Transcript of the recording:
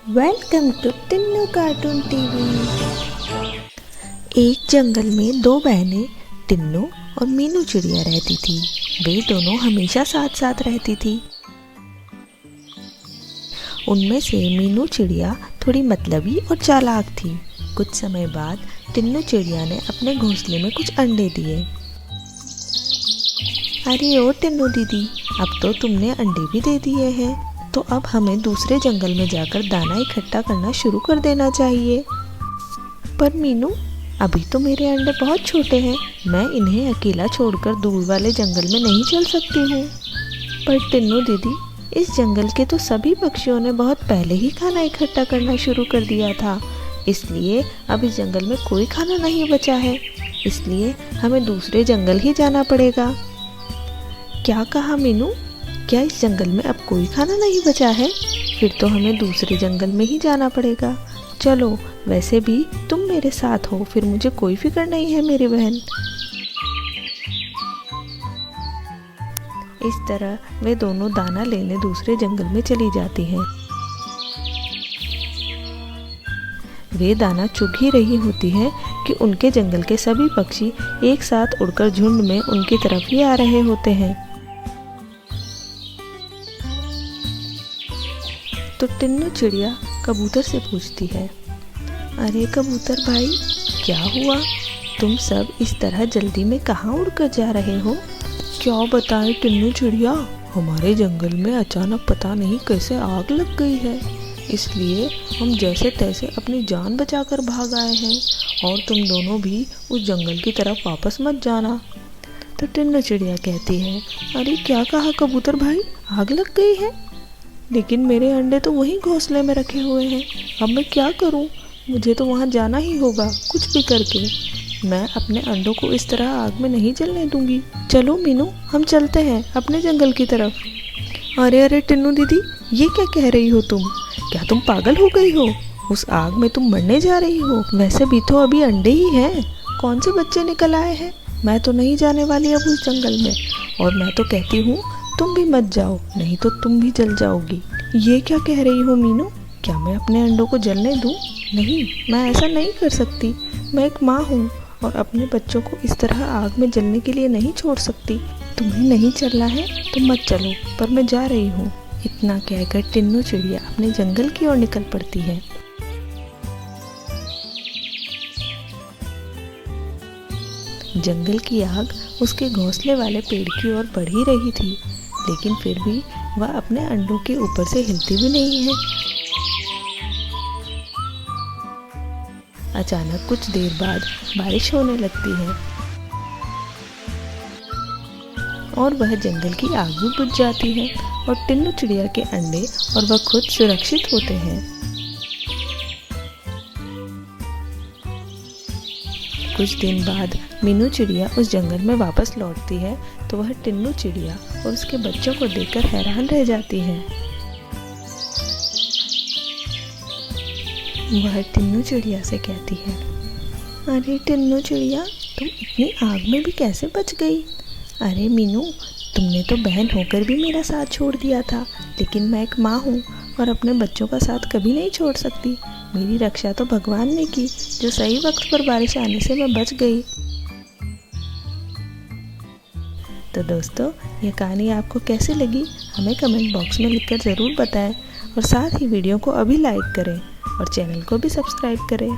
Welcome to Tinnu cartoon TV. एक जंगल में दो बहनें टिन्नू और मीनू चिड़िया रहती थी। वे दोनों हमेशा साथ साथ रहती थी। उनमें से मीनू चिड़िया थोड़ी मतलबी और चालाक थी। कुछ समय बाद टिन्नू चिड़िया ने अपने घोंसले में कुछ अंडे दिए। अरे ओ टिन्नू दीदी, अब तो तुमने अंडे भी दे दिए हैं, तो अब हमें दूसरे जंगल में जाकर दाना इकट्ठा करना शुरू कर देना चाहिए। पर मीनू, अभी तो मेरे अंडे बहुत छोटे हैं, मैं इन्हें अकेला छोड़कर दूर वाले जंगल में नहीं चल सकती हूँ। पर टिन्नू दीदी, इस जंगल के तो सभी पक्षियों ने बहुत पहले ही खाना इकट्ठा करना शुरू कर दिया था, इसलिए अब इस जंगल में कोई खाना नहीं बचा है। इसलिए हमें दूसरे जंगल ही जाना पड़ेगा। क्या कहा मीनू? क्या इस जंगल में अब कोई खाना नहीं बचा है? फिर तो हमें दूसरे जंगल में ही जाना पड़ेगा। चलो, वैसे भी तुम मेरे साथ हो, फिर मुझे कोई फिक्र नहीं है मेरी बहन। इस तरह वे दोनों दाना लेने दूसरे जंगल में चली जाती हैं। वे दाना चुग ही रही होती हैं कि उनके जंगल के सभी पक्षी एक साथ उड़कर झुंड में उनकी तरफ ही आ रहे होते हैं। तो टिन्नू चिड़िया कबूतर से पूछती है, अरे कबूतर भाई, क्या हुआ? तुम सब इस तरह जल्दी में कहाँ उड़कर जा रहे हो? क्या बताएं टिन्नू चिड़िया, हमारे जंगल में अचानक पता नहीं कैसे आग लग गई है, इसलिए हम जैसे तैसे अपनी जान बचाकर भाग आए हैं, और तुम दोनों भी उस जंगल की तरफ वापस मत जाना। तो टिन्नू चिड़िया कहती है, अरे क्या कहा कबूतर भाई, आग लग गई है? लेकिन मेरे अंडे तो वहीं घोंसले में रखे हुए हैं, अब मैं क्या करूं? मुझे तो वहां जाना ही होगा कुछ भी करके। मैं अपने अंडों को इस तरह आग में नहीं जलने दूंगी। चलो मीनू, हम चलते हैं अपने जंगल की तरफ। अरे अरे टिन्नू दीदी, ये क्या कह रही हो तुम? क्या तुम पागल हो गई हो? उस आग में तुम मरने जा रही हो? वैसे भी तो अभी अंडे ही हैं, कौन से बच्चे निकल आए हैं। मैं तो नहीं जाने वाली अब उस जंगल में, और मैं तो कहती हूँ तुम भी मत जाओ, नहीं तो तुम भी जल जाओगी। ये क्या कह रही हो मीनू? क्या मैं अपने अंडों को जलने दूं? नहीं, मैं ऐसा नहीं कर सकती। मैं एक माँ हूँ और अपने बच्चों को इस तरह आग में जलने के लिए नहीं छोड़ सकती। तुम्हें नहीं चलना है तो मत चलो, पर मैं जा रही हूँ। इतना कहकर टिन्नू चिड़िया अपने जंगल की ओर निकल पड़ती है। जंगल की आग उसके घोंसले वाले पेड़ की ओर बढ़ ही रही थी, लेकिन फिर भी वह अपने अंडों के ऊपर से हिलती भी नहीं है। अचानक कुछ देर बाद बारिश होने लगती है और वह जंगल की आग भी बुझ जाती है और टिन्नू चिड़िया के अंडे और वह खुद सुरक्षित होते हैं। कुछ दिन बाद मीनू चिड़िया उस जंगल में वापस लौटती है, तो वह टिन्नू चिड़िया और उसके बच्चों को देखकर हैरान रह जाती है। वह टिन्नू चिड़िया से कहती है, अरे टिन्नू चिड़िया, तुम इतनी आग में भी कैसे बच गई? अरे मीनू, तुमने तो बहन होकर भी मेरा साथ छोड़ दिया था, लेकिन मैं एक माँ हूँ और अपने बच्चों का साथ कभी नहीं छोड़ सकती। मेरी रक्षा तो भगवान ने की, जो सही वक्त पर बारिश आने से मैं बच गई। तो दोस्तों, यह कहानी आपको कैसी लगी हमें कमेंट बॉक्स में लिखकर ज़रूर बताएं, और साथ ही वीडियो को अभी लाइक करें और चैनल को भी सब्सक्राइब करें।